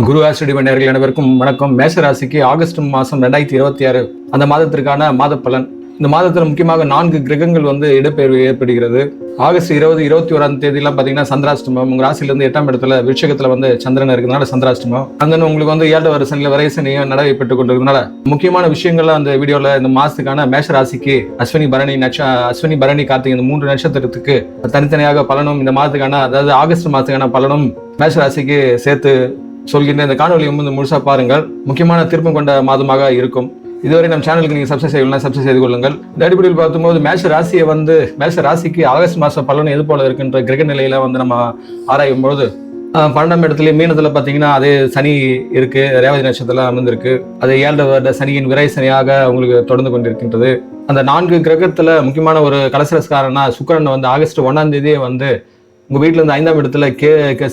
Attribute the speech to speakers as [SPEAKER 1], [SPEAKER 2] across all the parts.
[SPEAKER 1] குரு ஆஸ்ட்ரேலிய நேயர்கள் அனைவருக்கும் வணக்கம். மேஷ ராசிக்கு ஆகஸ்ட் மாதம் 2026 அந்த மாதத்திற்கான மாத பலன். இந்த மாதத்தில் முக்கியமாக 4 கிரகங்கள் இடப்பெயர்வு ஏற்படுகிறது. ஆகஸ்ட் 20, 21ஆம் தேதியெல்லாம் பார்த்தீங்கன்னா சந்திராஷ்டமம். உங்கள் ராசியிலிருந்து 8ஆம் இடத்துல விருச்சிகத்தில் சந்திரன் இருக்கிறதுனால சந்திராஷ்டமம். அங்கே உங்களுக்கு 7 வருஷங்களில் வரை சனியும் நடைபெற்றுக் கொண்டிருக்கிறதுனால முக்கியமான விஷயங்கள்லாம் அந்த வீடியோவில் இந்த மாதத்துக்கான மேஷ ராசிக்கு அஸ்வினி பரணி கார்த்திகை இந்த 3 நட்சத்திரத்துக்கு தனித்தனியாக பலனும் இந்த மாதத்துக்கான அதாவது ஆகஸ்ட் மாதத்துக்கான பலனும் மேஷ ராசிக்கு சேர்த்து சொல்கின்ற இந்த காணொலியை முழுசா பாருங்கள். முக்கியமான திருப்பம் கொண்ட மாதமாக இருக்கும். இதுவரை நம்ம சேனலுக்கு நீங்க சப்ஸ்கிரைப் செய்யலாம், சப்ஸ்கிரைப் செய்து கொள்ளுங்கள். இந்த அடிப்படையில் பார்க்கும்போது மேஷ ராசிக்கு ஆகஸ்ட் மாசம் பலன் எது போல இருக்குன்ற கிரக நிலையில நம்ம ஆராயும் பொழுது 12ஆம் இடத்துல மீனத்துல பாத்தீங்கன்னா அதே சனி இருக்கு, ரேவதி நட்சத்திரம் அமர்ந்திருக்கு. அது 7 வருட சனியின் விரை சனியாக உங்களுக்கு தொடர்ந்து கொண்டிருக்கின்றது. அந்த 4 கிரகத்துல முக்கியமான ஒரு கலசரஸ்காரனா சுக்கிரன் ஆகஸ்ட் 1ஆம் தேதியே உங்க வீட்டுல இருந்து 5ஆம் இடத்துல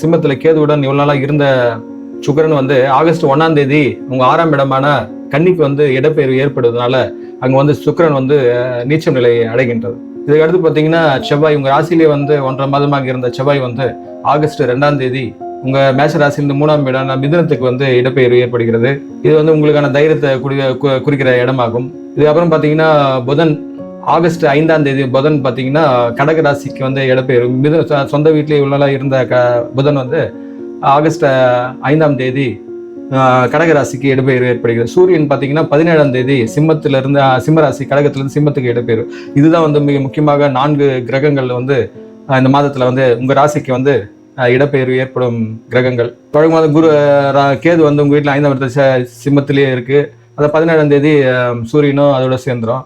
[SPEAKER 1] சிம்மத்துல கேதுவுடன் இவ்வளவு நாளா இருந்த சுக்கிரன் ஆகஸ்ட் 1ஆம் தேதி உங்க 6ஆம் இடமான கன்னிக்கு இடப்பெயர்வு ஏற்படுவதனால அங்க சுக்கிரன் நீச்சம் நிலை அடைகின்றது. இதுக்கு அடுத்து பாத்தீங்கன்னா செவ்வாய் உங்க ராசியிலே 1.5 மாதமாக இருந்த செவ்வாய் ஆகஸ்ட் 2ஆம் தேதி உங்க மேஷ ராசியிலிருந்து 3ஆம் இடம் மிதுனத்துக்கு இடப்பெயர்வு ஏற்படுகிறது. இது உங்களுக்கான தைரியத்தை குறிக்கிற இடமாகும். இதுக்கப்புறம் பாத்தீங்கன்னா புதன் ஆகஸ்ட் 5ஆம் தேதி புதன் பாத்தீங்கன்னா கடக ராசிக்கு இடப்பெயர்வு. சொந்த வீட்டிலேயே உள்ள இருந்த புதன் ஆகஸ்ட் 5ஆம் தேதி கடக ராசிக்கு இடப்பெயர்வு ஏற்படுகிறது. சூரியன் பாத்தீங்கன்னா 17ஆம் தேதி சிம்ம ராசி கடகத்திலிருந்து சிம்மத்துக்கு இடப்பெயர்வு. இதுதான் மிக முக்கியமாக 4 கிரகங்கள் இந்த மாதத்துல உங்க ராசிக்கு இடப்பெயர்வு ஏற்படும் கிரகங்கள். வழக்கமாக குரு கேது உங்க வீட்டுல 5ஆம் இடத்துல சிம்மத்திலேயே இருக்கு. அதை 17ஆம் தேதி சூரியனும் அதோட சேர்ந்துரும்.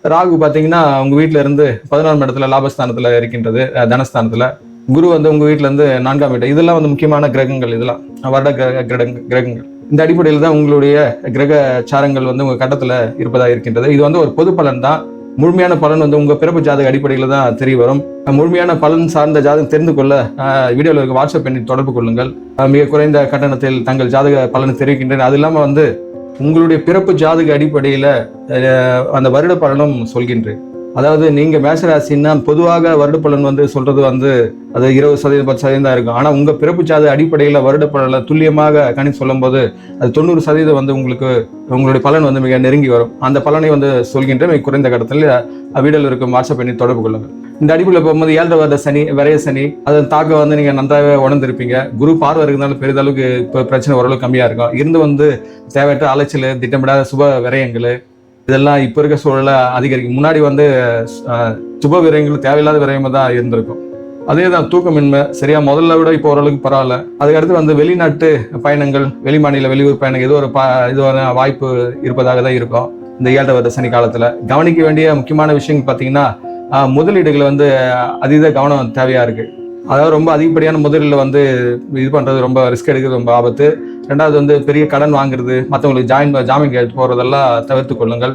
[SPEAKER 1] ராகு பாத்தீங்கன்னா உங்க வீட்டுல இருந்து 11ஆம் இடத்துல லாபஸ்தானத்துல இருக்கின்றது, தனஸ்தானத்துல. குரு உங்க வீட்டுல இருந்து 4ஆம் இடம். இதெல்லாம் முக்கியமான கிரகங்கள், இதெல்லாம் வருட கிரகங்கள். இந்த அடிப்படையில் தான் உங்களுடைய கிரக சாரங்கள் உங்க கட்டத்துல இருப்பதா இருக்கின்றது. இது ஒரு பொது பலன் தான். முழுமையான பலன் உங்க பிறப்பு ஜாதக அடிப்படையில தான் தெரிய வரும். முழுமையான பலன் சார்ந்த ஜாதகம் தெரிந்து கொள்ள வீடியோல இருக்க வாட்ஸ்அப் எண்ணை தொடர்பு கொள்ளுங்கள். மிக குறைந்த கட்டணத்தில் தங்கள் ஜாதக பலனை தெரிவிக்கின்றன. அது இல்லாம உங்களுடைய பிறப்பு ஜாதக அடிப்படையில அந்த வருட பலனும் சொல்கின்றேன். அதாவது நீங்க மேஷராசின்னா பொதுவாக வருட பலன் சொல்றது அது 20%, 10% தான் இருக்கும். ஆனா உங்க பிறப்பு ஜாதக அடிப்படையில வருட பலனை துல்லியமாக கணித்து சொல்லும் போது அது 90% உங்களுக்கு உங்களுடைய பலன் மிக நெருங்கி வரும். அந்த பலனை சொல்கின்ற மிக குறைந்த கட்டத்தில் வீடியோல இருக்கும் வாட்ஸ்அப் பண்ணி தொடர்பு கொள்ளுங்கள். இந்த அடிப்படையில் போகும்போது 7 வருட சனி விரைய சனி அதன் தாக்கம் நீங்க நன்றாகவே உணர்ந்திருப்பீங்க. குரு பார்வை இருக்கிறதுனால பெரிதளவுக்கு இப்போ பிரச்சனை ஓரளவு கம்மியா இருக்கும். இருந்து தேவையற்ற அலைச்சல், திட்டமிடாத சுப விரயங்கள் இதெல்லாம் இப்ப இருக்க சூழல அதிகரிக்கும். முன்னாடி சுப விரயங்கள் தேவையில்லாத விரயமா தான் இருந்திருக்கும். அதேதான் தூக்கமின்மை சரியா முதல்ல விட இப்போ ஓரளவுக்கு பரவாயில்ல. அதுக்கடுத்து வெளிநாட்டு பயணங்கள், வெளிமாநில வெளியூர் பயணங்கள் இது ஒரு வாய்ப்பு இருப்பதாக தான் இருக்கும். இந்த 7 வருட சனி காலத்துல கவனிக்க வேண்டிய முக்கியமான விஷயங்கள் பாத்தீங்கன்னா முதலீடுகள் அதீத கவனம் தேவையா இருக்கு. அதாவது ரொம்ப அதிகப்படியான முதலீடுல இது பண்றது ரொம்ப ரிஸ்க் எடுக்கிறது ரொம்ப ஆபத்து. 2வது பெரிய கடன் வாங்குறது, மற்றவங்களுக்கு ஜாமீன் கேட்டு போறதெல்லாம் தவிர்த்து கொள்ளுங்கள்.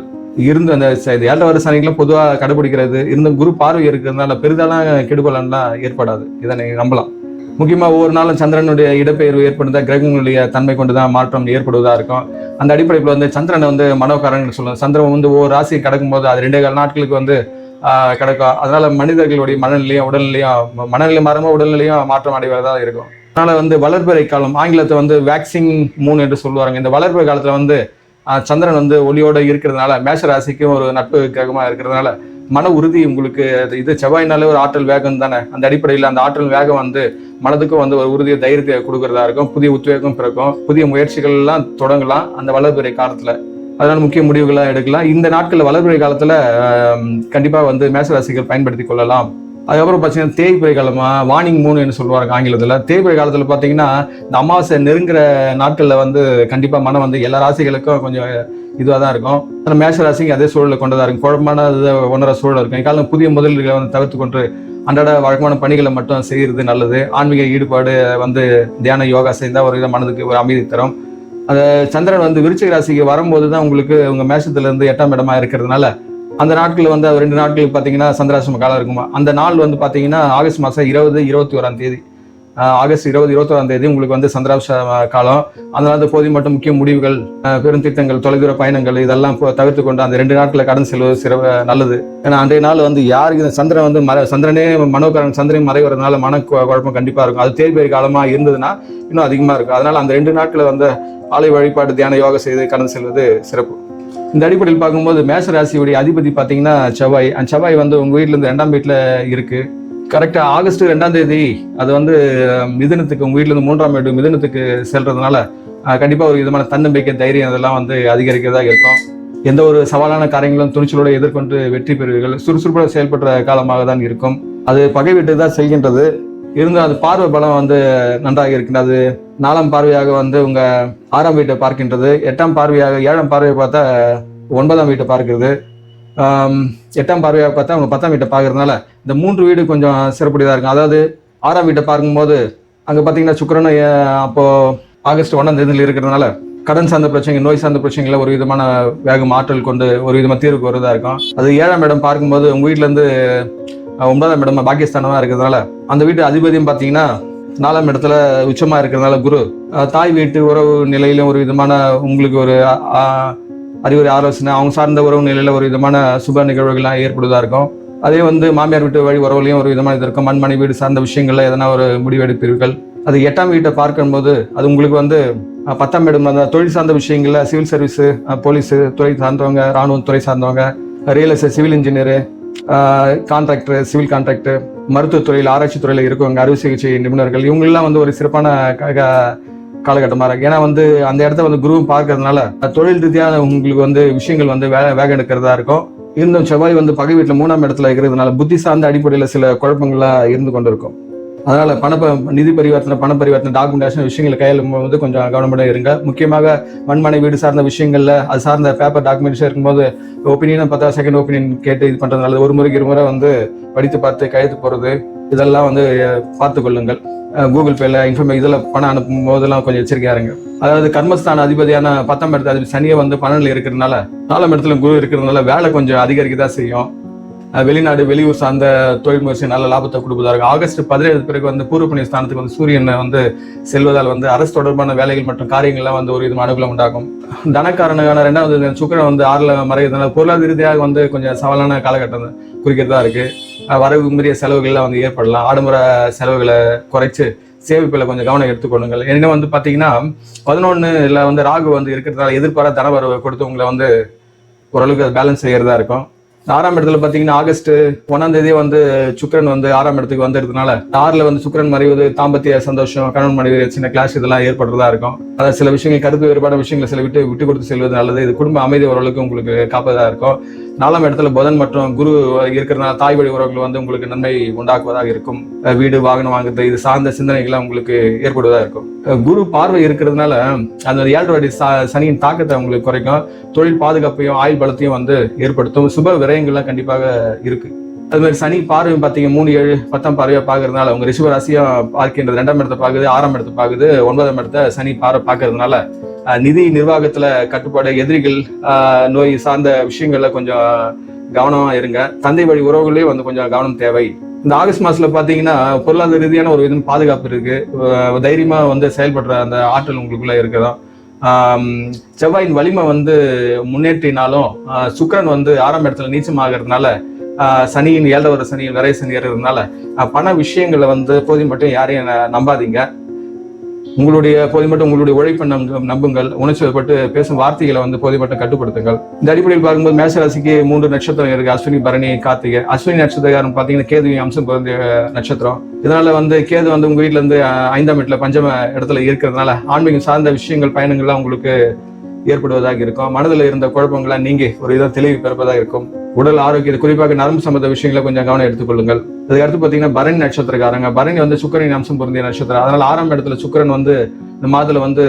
[SPEAKER 1] அந்த 7 வருட சனிக்கெல்லாம் பொதுவாக கடைபிடிக்கிறது குரு பார்வை இருக்கிறதுனால பெரிதாலாம் கெடுபலன்லாம் ஏற்படாது. இதை நீங்க நம்பலாம். முக்கியமா ஒவ்வொரு நாளும் சந்திரனுடைய இடப்பெயர்வு ஏற்படுத்த கிரகங்களுடைய தன்மை கொண்டுதான் மாற்றம் ஏற்படுவதா இருக்கும். அந்த அடிப்படையில் சந்திரனை மனோகாரன் சொல்லுவாங்க. சந்திரன் ஒவ்வொரு ராசி கடக்கும் போது அது 2 நாட்களுக்கு கிடக்கும். அதனால மனிதர்களுடைய மனநிலை மாறமோ உடல்நிலையும் மாற்றம் அடைவதா இருக்கும். அதனால வளர்பிறை காலம் ஆங்கிலத்தை வேக்சிங் மூன் என்று சொல்லுவாங்க. இந்த வளர்பிறை காலத்துல சந்திரன் ஒளியோட இருக்கிறதுனால மேஷ ராசிக்கும் ஒரு நட்பு கிரகமா இருக்கிறதுனால மன உறுதி உங்களுக்கு இது செவ்வாய்னாலே ஒரு ஆற்றல் வேகம் தானே. அந்த அடிப்படையில் அந்த ஆற்றல் வேகம் மனதுக்கும் ஒரு உறுதியை தைரியத்தை கொடுக்கறதா இருக்கும். புதிய உத்வேகம் பிறக்கும். புதிய முயற்சிகள் எல்லாம் தொடங்கலாம் அந்த வளர்பிறை காலத்துல. அதனால முக்கிய முடிவுகளாக எடுக்கலாம். இந்த நாட்கள்ல வளர்பிறை காலத்துல கண்டிப்பா மேஷ ராசிகள் பயன்படுத்தி கொள்ளலாம். அதுக்கப்புறம் பார்த்தீங்கன்னா தேய்பிறை காலமா வார்னிங் மூன் என்று சொல்லுவாங்க ஆங்கிலத்தில். தேய்பிறை காலத்தில் பார்த்தீங்கன்னா இந்த அமாவாசை நெருங்குற நாட்களில் கண்டிப்பா மனம் எல்லா ராசிகளுக்கும் கொஞ்சம் இதுவாக தான் இருக்கும். ஆனால் மேஷ ராசிக்கு அதே சூழலை கொண்டதாக இருக்கும். குழப்பமான ஒன்றரை சூழல் இருக்கும். இக்காலம் புதிய முதலீடுகளை தவிர்த்து கொண்டு அன்றாட வழக்கமான பணிகளை மட்டும் செய்யறது நல்லது. ஆன்மீக ஈடுபாடு தியான யோகா செய்தால் ஒரு வித மனதுக்கு ஒரு அமைதி தரும். அந்த சந்திரன் விருச்சிக ராசிக்கு வரும்போது தான் உங்களுக்கு உங்க மேஷத்துல இருந்து 8ஆம் இடமா இருக்கிறதுனால அந்த நாட்கள் 2 நாட்களுக்கு பார்த்தீங்கன்னா சந்திராசிரம காலம் இருக்குமா. அந்த நாள் பார்த்தீங்கன்னா ஆகஸ்ட் மாதம் 20, 21ஆம் தேதி ஆகஸ்ட் 20-21 உங்களுக்கு வந்து சந்திராஷ்ட காலம். அதனால போதிய மட்டும் முக்கிய முடிவுகள், பெருந்திட்டங்கள், தொலைதூர பயணங்கள் இதெல்லாம் தவிர்த்து கொண்டு அந்த 2 நாட்களை கடந்து செல்வது நல்லது. ஏன்னா அன்றைய நாள் வந்து யாருக்கு சந்திரன் வந்து சந்திரனே மனோகாரன் சந்திரன் மறைவதனால மன குழப்பம் கண்டிப்பா இருக்கும். அது தேய்பெயர் காலமா இருந்ததுன்னா இன்னும் அதிகமா இருக்கும். அதனால அந்த 2 நாட்களை வந்து ஆலய வழிபாடு, தியான யோகா செய்து கடந்து செல்வது சிறப்பு. இந்த அடிப்படையில் பார்க்கும்போது மேஷ ராசியுடைய அதிபதி பார்த்தீங்கன்னா செவ்வாய். அந்த செவ்வாய் வந்து உங்க வீட்டுல இருந்து 2ஆம் வீட்டுல இருக்கு. கரெக்டா ஆகஸ்ட் 2ஆம் தேதி அது வந்து மிதுனத்துக்கு, உங்க வீட்டுல இருந்து 3ஆம் வீடு மிதுனத்துக்கு செல்றதுனால கண்டிப்பா ஒரு விதமான தன்னம்பிக்கை, தைரியம் இதெல்லாம் வந்து அதிகரிக்கிறதா இருக்கும். எந்த ஒரு சவாலான காரியங்களும் துணிச்சலோடு எதிர்கொண்டு வெற்றி பெறுவீர்கள். சுறுசுறுப்பாக செயல்படுற காலமாக தான் இருக்கும். அது பகை வீட்டுக்கு தான் செல்கின்றது. இருந்தால் அது பார்வை பலம் வந்து நன்றாக இருக்கின்றது. 4ஆம் பார்வையாக வந்து உங்க 6ஆம் வீட்டை பார்க்கின்றது. 8ஆம் பார்வையாக 7ஆம் பார்வையை பார்த்தா 9ஆம் வீட்டை பார்க்கிறது. 8ஆம் பார்வையாக பார்த்தா உங்க 10ஆம் வீட்டை பார்க்கறதுனால இந்த 3 வீடு கொஞ்சம் சிறப்புடையதா இருக்கும். அதாவது 6ஆம் வீட்டை பார்க்கும்போது அங்க பாத்தீங்கன்னா சுக்கிரன் அப்போ ஆகஸ்ட் 1ஆம் தேதியில் இருக்கிறதுனால கடன் சார்ந்த பிரச்சனைகள், நோய் சார்ந்த பிரச்சனைகளை ஒரு விதமான வேகம் ஆற்றல் கொண்டு ஒரு விதமான தீர்வுக்கு வருவதா இருக்கும். அது 7ஆம் இடம் பார்க்கும்போது உங்க வீட்டுல இருந்து 9ஆம் இடம் பாகிஸ்தானமா இருக்கிறதுனால அந்த வீட்டு அதிபதியும் பாத்தீங்கன்னா 4ஆம் இடத்துல உச்சமா இருக்கிறதுனால குரு தாய் வீட்டு உறவு நிலையிலும் ஒரு விதமான உங்களுக்கு ஒரு அறிவுரை, ஆலோசனை, அவங்க சார்ந்த உறவு நிலையில ஒரு விதமான சுப நிகழ்வுகள்லாம் ஏற்படுவதா இருக்கும். அதே வந்து மாமியார் வீட்டு வழி உறவுலையும் ஒரு விதமான இது இருக்கும். மண்மனை வீடு சார்ந்த விஷயங்கள்ல எதனா ஒரு முடிவெடுப்பீர்கள். அது 8ஆம் வீட்டை பார்க்கும்போது அது உங்களுக்கு வந்து 10ஆம் இடம் தொழில் சார்ந்த விஷயங்கள்ல சிவில் சர்வீஸ், போலீஸ் துறை சார்ந்தவங்க, ராணுவ துறை சார்ந்தவங்க, real estate, civil engineer, contractor, civil contractor, மருத்துவத்துறையில், ஆராய்ச்சி துறையில இருக்கவங்க, அறுவை சிகிச்சை நிபுணர்கள், இவங்கெல்லாம் வந்து ஒரு சிறப்பான காலகட்டமா இருக்கு. ஏன்னா வந்து அந்த இடத்த வந்து குரு பார்க்கறதுனால தொழில் ரீதியான உங்களுக்கு வந்து விஷயங்கள் வந்து வேகம் எடுக்கிறதா இருக்கும். இருந்தும் செவ்வாய் வந்து பகை வீட்டுல 3ஆம் இடத்துல இருக்கிறதுனால புத்தி சார்ந்த அடிப்படையில சில குழப்பங்கள்லாம் இருந்து கொண்டு இருக்கும். அதனால நிதி பரிவர்த்தனை, பண பரிவர்த்தனை, டாக்குமெண்டேஷன் விஷயங்களை கையாளும் போது கொஞ்சம் கவனமாக இருங்க. முக்கியமாக மண்மனை வீடு சார்ந்த விஷயங்கள்ல அது சார்ந்த பேப்பர் டாக்குமெண்ட்ஸ் இருக்கும்போது ஒப்பீனியன் பார்த்தா செகண்ட் ஒப்பீனியன் கேட்டு இது பண்றதுனால ஒரு முறைக்கு 2 முறை வந்து படித்து பார்த்து கையெழுத்து போறது இதெல்லாம் வந்து பார்த்து கொள்ளுங்கள். கூகுள் பேல இதில் பணம் அனுப்பும் போதெல்லாம் கொஞ்சம் எச்சரிக்கையா இருங்க. அதாவது கர்மஸ்தான அதிபதியான 10ஆம் இடத்துல அதிபதி சனியை வந்து 12 இருக்கிறதுனால 4ஆம் இடத்துல குரு இருக்கிறதுனால வேலை கொஞ்சம் அதிகரிக்கதான் செய்யும். வெளிநாடு, வெளியூர் சார்ந்த தொழில் முயற்சி நல்ல லாபத்தை கொடுப்பதா இருக்கும். ஆகஸ்ட் 17 பிறகு வந்து பூர்வ புண்ணிய ஸ்தானத்துக்கு வந்து சூரியன் வந்து செல்வதால் வந்து அரசு தொடர்பான வேலைகள் மற்றும் காரியங்கள்லாம் வந்து ஒரு விதமான அனுகூலம் உண்டாகும். தனக்காரனுக்கான 2வது சுக்கிரன் வந்து 6ல மறைகிறதுனால பொருளாதார ரீதியாக வந்து கொஞ்சம் சவாலான காலகட்டம் குறிக்கிறதா இருக்கு. வரவு மீறிய செலவுகள்லாம் வந்து ஏற்படலாம். ஆடம்பர செலவுகளை குறைச்சு சேமிப்புல கொஞ்சம் கவனம் எடுத்துக்கொள்ளுங்கள். ஏன்னா வந்து பாத்தீங்கன்னா 11ல வந்து ராகு வந்து இருக்கிறதுனால எதிர்பாராத தனவரவு கொடுத்து உங்களை வந்து ஓரளவுக்கு பேலன்ஸ் செய்யறதா இருக்கும். 6ஆம் இடத்துல பாத்தீங்கன்னா ஆகஸ்ட் 1ஆம் தேதியே வந்து சுக்கிரன் வந்து 6ஆம் இடத்துக்கு வந்துருக்கனால 6ல வந்து சுக்கிரன் மறைவது தாம்பத்திய சந்தோஷம், கணவன் மனைவி சின்ன கிளாஷ் இதெல்லாம் ஏற்படுறதா இருக்கும். அதாவது சில விஷயங்கள், கருத்து வேறுபாடு விஷயங்களை சில விட்டு கொடுத்து செல்வது நல்லது. இது குடும்ப அமைதி ஓரளவுக்கு உங்களுக்கு காப்பதா இருக்கும். 4ஆம் இடத்துல புதன் மற்றும் குரு இருக்கிறதுனால தாய் வழி உறவுகள் வந்து உங்களுக்கு நன்மை உண்டாக்குவதாக இருக்கும். வீடு, வாகனம் வாங்குறது இது சார்ந்த சிந்தனைகள்லாம் உங்களுக்கு ஏற்படுவதா இருக்கும். குரு பார்வை இருக்கிறதுனால அந்த 7 சனியின் தாக்கத்தை உங்களுக்கு குறைக்கும். தொழில் பாதுகாப்பையும் ஆயுள் பலத்தையும் வந்து ஏற்படுத்தும். சுப விரயங்கள்லாம் கண்டிப்பாக இருக்கு. அது மாதிரி சனி பார்வையும் பார்த்தீங்க 3, 7, 10ஆம் பார்வையா பார்க்கறதுனால உங்க ரிஷப ராசியா பார்க்கின்றது 2ஆம் இடத்தை பார்க்குது, 6ஆம் இடத்தை பார்க்குது, 9ஆம் இடத்தை சனி பார்க்கறதுனால நிதி நிர்வாகத்துல கட்டுப்பாடு, எதிரிகள், நோய் சார்ந்த விஷயங்கள்ல கொஞ்சம் கவனமா இருங்க. தந்தை வழி உறவுகளே வந்து கொஞ்சம் கவனம் தேவை. இந்த ஆகஸ்ட் மாசத்துல பாத்தீங்கன்னா பொருளாதார ரீதியான ஒரு விதம் பாதுகாப்பு இருக்கு. தைரியமா வந்து செயல்படுற அந்த ஆற்றல் உங்களுக்குள்ள இருக்குதான். செவ்வாயின் வலிமை வந்து முன்னேற்றினாலும் சுக்கிரன் வந்து 6ஆம் இடத்துல நீச்சமாகிறதுனால சனியின் 7வது சனியின் விரை சனி ஏறதுனால பண விஷயங்களை வந்து போதி மட்டும் யாரையும் நம்பாதீங்க. உங்களுடைய உழைப்பை நம்புங்கள். உணர்ச்சி வயப்பட்டு பேசும் வார்த்தைகளை வந்து போதி மட்டும் கட்டுப்படுத்துங்கள். இந்த அடிப்படையில் பார்க்கும்போது மேஷராசிக்கு 3 நட்சத்திரம் இருக்கு. அஸ்வினி, பரணி, கார்த்திகை. அஸ்வினி நட்சத்திரம் பாத்தீங்கன்னா கேதுவின் அம்சம் பொருந்திய நட்சத்திரம். இதனால வந்து கேது வந்து உங்க வீட்டுல இருந்து 5ஆம் இடத்துல பஞ்சம இடத்துல இருக்கிறதுனால ஆன்மீகம் சார்ந்த விஷயங்கள், பயணங்கள்லாம் உங்களுக்கு ஏற்படுவதாக இருக்கும். மனதில் இருந்த குழப்பங்கள்லாம் நீங்கி ஒரு இதை தெளிவு பெறுவதாக இருக்கும். உடல் ஆரோக்கியத்தை குறிப்பாக நரம்பு சம்பந்த விஷயங்களை கொஞ்சம் கவனம் எடுத்துக்கொள்ளுங்கள். அதுக்கு அடுத்து பாத்தீங்கன்னா பரணி நட்சத்திரக்காரங்க. பரணி வந்து சுக்கிரனின் அம்சம் பொருந்திய நட்சத்திரம். அதனால 6ஆம் இடத்துல சுக்கிரன் வந்து இந்த மாதத்துல வந்து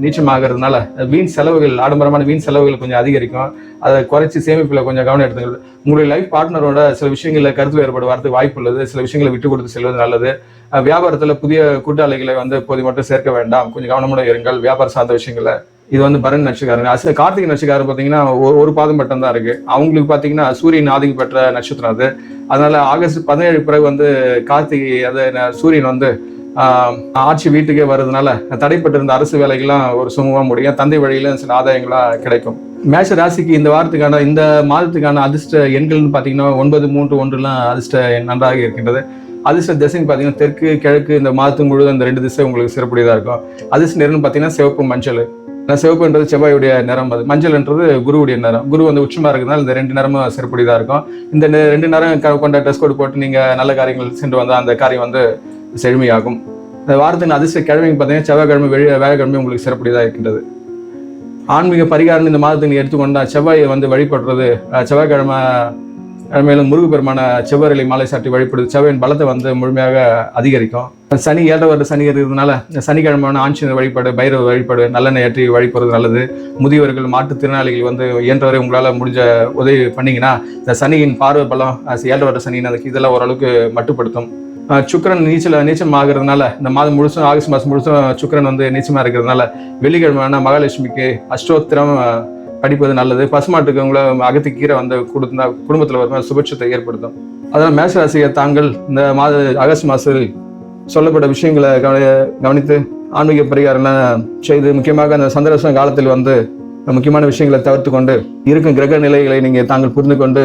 [SPEAKER 1] நீச்சமாகிறதுனால வீண் செலவுகள், ஆடம்பரமான வீண் செலவுகள் கொஞ்சம் அதிகரிக்கும். அதை குறைச்சி சேமிப்புல கொஞ்சம் கவனம் எடுத்துக்கிறது. உங்களுடைய லைஃப் பார்ட்னரோட சில விஷயங்கள்ல கருத்து வேறுபாடு வரதுக்கு வாய்ப்பு உள்ளது. சில விஷயங்களை விட்டு கொடுத்து செல்வது நல்லது. வியாபாரத்துல புதிய கூட்டாளிகளை வந்து இப்போது மட்டும் சேர்க்க வேண்டாம். கொஞ்சம் கவனமுடன் இருங்கள் வியாபார சார்ந்த விஷயங்கள. இது வந்து பரணி நட்சத்திரக்காரங்க. கார்த்திகை நட்சத்திரக்காரர் பாத்தீங்கன்னா ஒரு பாதம் மட்டும் தான் இருக்கு. அவங்களுக்கு பாத்தீங்கன்னா சூரியன் ஆதிக்கம் பெற்ற நட்சத்திரம் அது. அதனால ஆகஸ்ட் 17 பிறகு வந்து கார்த்திகை அது சூரியன் வந்து ஆட்சி வீட்டுக்கே வர்றதுனால தடைப்பட்டிருந்த அரசு வேலைகள்லாம் ஒரு சுமூகமாக முடியும், தந்தை வழியில சில ஆதாயங்களா கிடைக்கும். மேஷ ராசிக்கு இந்த வாரத்துக்கான இந்த மாதத்துக்கான அதிர்ஷ்ட எண்கள்னு பார்த்தீங்கன்னா 9, 3, 1 அதிர்ஷ்ட எண் நன்றாக இருக்கின்றது. அதிர்ஷ்ட திசைன்னு பார்த்தீங்கன்னா தெற்கு கிழக்கு இந்த மாதத்துக்கு முழுவதும் இந்த 2 திசை உங்களுக்கு சிறப்புடையதாக இருக்கும். அதிர்ஷ்ட நிறம்னு பார்த்தீங்கன்னா சிவப்பு, மஞ்சள். சிவப்புன்றது செவ்வாயுடைய நிறம், அது மஞ்சள்ன்றது குருவுடைய நிறம். குரு வந்து உச்சமாக இருக்கிறதுனால இந்த 2 நிறமும் சிறப்புடையதாக இருக்கும். இந்த 2 நிறம் கொண்ட ட்ரெஸ் கோட் போட்டு நீங்கள் நல்ல காரியங்கள் சென்று வந்தால் அந்த காரியம் வந்து செழுமையாகும். இந்த வாரத்தின் அதிர்ஷ்ட கிழமைன்னு பார்த்தீங்கன்னா செவ்வாய்க்கிழமை, வியாழக்கிழமை உங்களுக்கு சிறப்புடையதாக இருக்கின்றது. ஆன்மீக பரிகாரம் இந்த மாதத்தை நீ எடுத்துக்கொண்டா செவ்வாயை வந்து வழிபடுறது, செவ்வாய்க்கிழமை மேலும் முருகப்பெருமான செவ்வரலை மாலை சாட்டி வழிபடுது செவ்வாயின் பலத்தை வந்து முழுமையாக அதிகரிக்கும். சனி 7 வருட சனி இருக்கிறதுனால சனிக்கிழமையான ஆஞ்சநேயர் வழிபாடு, பைரவ வழிபாடு, நல்லெண்ணெய் ஏற்றி வழிபடுறது நல்லது. முதியவர்கள், மாற்றுத்திறனாளிகள் வந்து இயன்றவரை உங்களால் முடிஞ்ச உதவி பண்ணிங்கன்னா இந்த சனியின் பார்வை பலம் 7 வருட சனியின் அதுக்கு இதெல்லாம் ஓரளவுக்கு மட்டுப்படுத்தும். சுக்கிரன் நீச்சம் ஆகிறதுனால இந்த மாதம் முழுசும், ஆகஸ்ட் மாதம் முழுசும் சுக்கிரன் வந்து நீச்சமாக இருக்கிறதுனால வெள்ளிக்கிழமையான மகாலட்சுமிக்கு அஷ்டோத்திரம் படிப்பது நல்லது. பசுமாட்டுக்கு உங்களை அகத்திக்கீரை வந்து கொடுத்தா குடும்பத்தில் வரும்போது சுபட்சத்தை ஏற்படுத்தும். அதனால் மேஷராசியை தாங்கள் இந்த ஆகஸ்ட் மாதத்தில் சொல்லப்பட்ட விஷயங்களை கவனித்து ஆன்மீக பரிகாரம்லாம் செய்து, முக்கியமாக அந்த சந்திராஷ்டம காலத்தில் வந்து முக்கியமான விஷயங்களை தவிர்த்து கொண்டு இருக்கும் கிரக நிலைகளை நீங்கள் தாங்கள் புரிந்து கொண்டு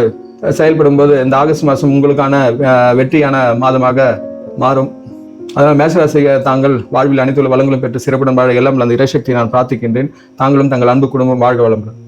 [SPEAKER 1] செயல்படும் போது இந்த ஆகஸ்ட் மாதம் உங்களுக்கான வெற்றியான மாதமாக மாறும். அதனால் மேஷராசியை தாங்கள் வாழ்வில் அனைத்துள்ள வளங்களும் பெற்று சிறப்புடன் வாழ எல்லாம் அந்த இறைசக்தியை நான் பிரார்த்திக்கின்றேன். தாங்களும் தங்கள் அன்பு குடும்பம் வாழ்க வளமுடன்.